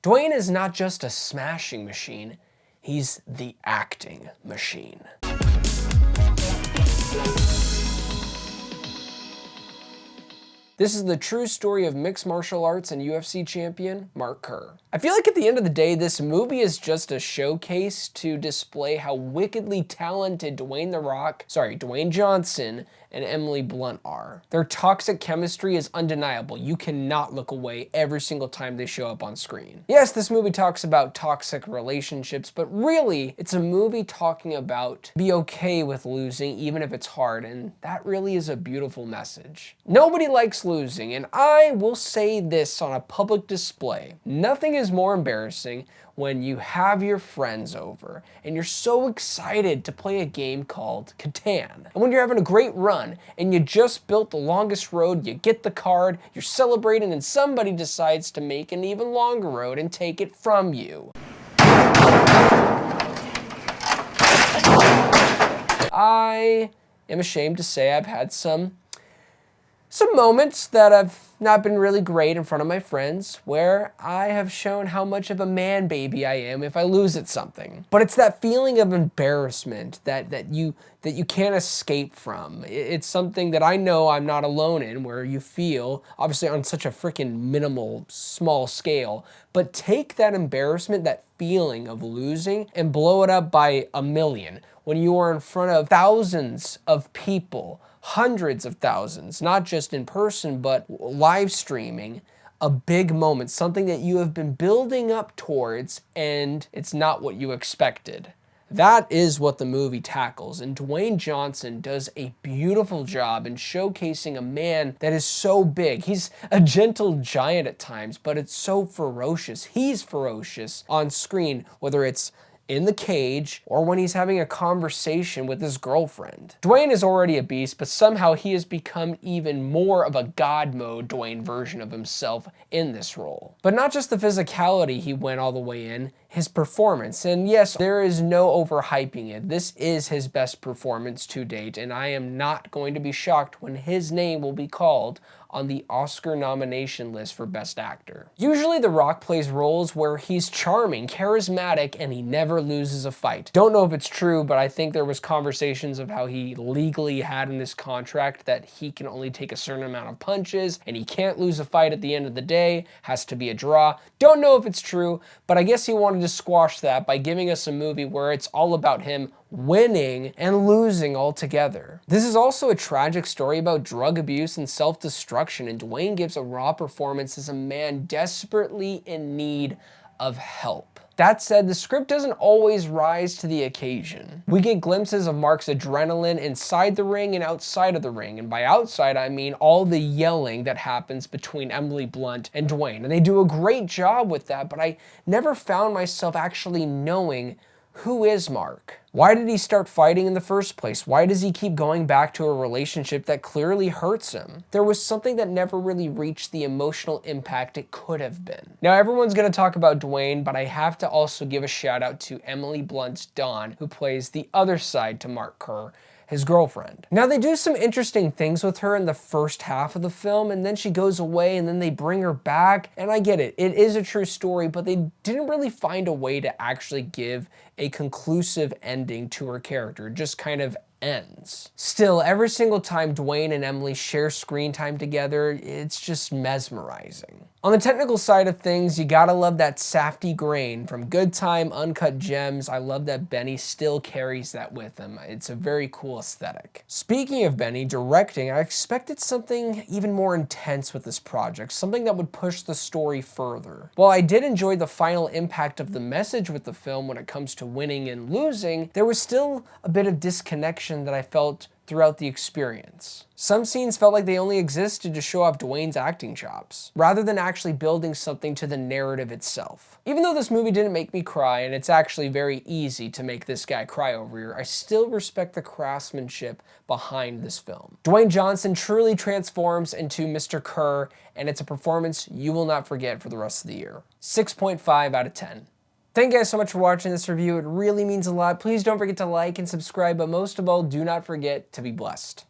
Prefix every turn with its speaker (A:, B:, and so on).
A: Dwayne is not just a smashing machine, he's the acting machine. This is the true story of mixed martial arts and UFC champion Mark Kerr. I feel like at the end of the day, this movie is just a showcase to display how wickedly talented Dwayne Johnson and Emily Blunt are. Their toxic chemistry is undeniable. You cannot look away every single time they show up on screen. Yes, this movie talks about toxic relationships, but really, it's a movie talking about be okay with losing even if it's hard, and that really is a beautiful message. Nobody likes losing, and I will say this on a public display. Nothing is more embarrassing when you have your friends over and you're so excited to play a game called Catan. And when you're having a great run and you just built the longest road, you get the card, you're celebrating, and somebody decides to make an even longer road and take it from you. I am ashamed to say I've had some moments that have not been really great in front of my friends where I have shown how much of a man baby I am if I lose at something. But it's that feeling of embarrassment that you can't escape from. It's something that I know I'm not alone in, where you feel, obviously on such a freaking minimal, small scale, but take that embarrassment, that feeling of losing, and blow it up by 1,000,000 when you are in front of thousands of people, hundreds of thousands, not just in person, but live streaming, a big moment, something that you have been building up towards, and it's not what you expected. That is what the movie tackles, and Dwayne Johnson does a beautiful job in showcasing a man that is so big. He's a gentle giant at times, but it's so ferocious. He's ferocious on screen, whether it's in the cage or when he's having a conversation with his girlfriend. Dwayne is already a beast, but somehow he has become even more of a God mode Dwayne version of himself in this role. But not just the physicality he went all the way in, his performance. And yes, there is no overhyping it. This is his best performance to date, and I am not going to be shocked when his name will be called on the Oscar nomination list for Best Actor. Usually The Rock plays roles where he's charming, charismatic, and he never loses a fight. Don't know if it's true, but I think there was conversations of how he legally had in his contract that he can only take a certain amount of punches and he can't lose a fight at the end of the day, has to be a draw. Don't know if it's true, but I guess he wanted to squash that by giving us a movie where it's all about him winning and losing altogether. This is also a tragic story about drug abuse and self-destruction, and Dwayne gives a raw performance as a man desperately in need of help. That said, the script doesn't always rise to the occasion. We get glimpses of Mark's adrenaline inside the ring and outside of the ring, and by outside I mean all the yelling that happens between Emily Blunt and Dwayne, and they do a great job with that, but I never found myself actually knowing who is Mark? Why did he start fighting in the first place? Why does he keep going back to a relationship that clearly hurts him? There was something that never really reached the emotional impact it could have been. Now everyone's gonna talk about Dwayne, but I have to also give a shout out to Emily Blunt's Dawn, who plays the other side to Mark Kerr, his girlfriend. Now they do some interesting things with her in the first half of the film, and then she goes away and then they bring her back, and I get it, it is a true story, but they didn't really find a way to actually give a conclusive ending to her character. It just kind of ends. Still, every single time Dwayne and Emily share screen time together, it's just mesmerizing. On the technical side of things, you gotta love that Safdie grain from Good Time, Uncut Gems. I love that Benny still carries that with him. It's a very cool aesthetic. Speaking of Benny, directing, I expected something even more intense with this project, something that would push the story further. While I did enjoy the final impact of the message with the film when it comes to winning and losing, there was still a bit of disconnection that I felt throughout the experience. Some scenes felt like they only existed to show off Dwayne's acting chops, rather than actually building something to the narrative itself. Even though this movie didn't make me cry, and it's actually very easy to make this guy cry over here, I still respect the craftsmanship behind this film. Dwayne Johnson truly transforms into Mr. Kerr, and it's a performance you will not forget for the rest of the year. 6.5 out of 10. Thank you guys so much for watching this review. It really means a lot. Please don't forget to like and subscribe, but most of all, do not forget to be blessed.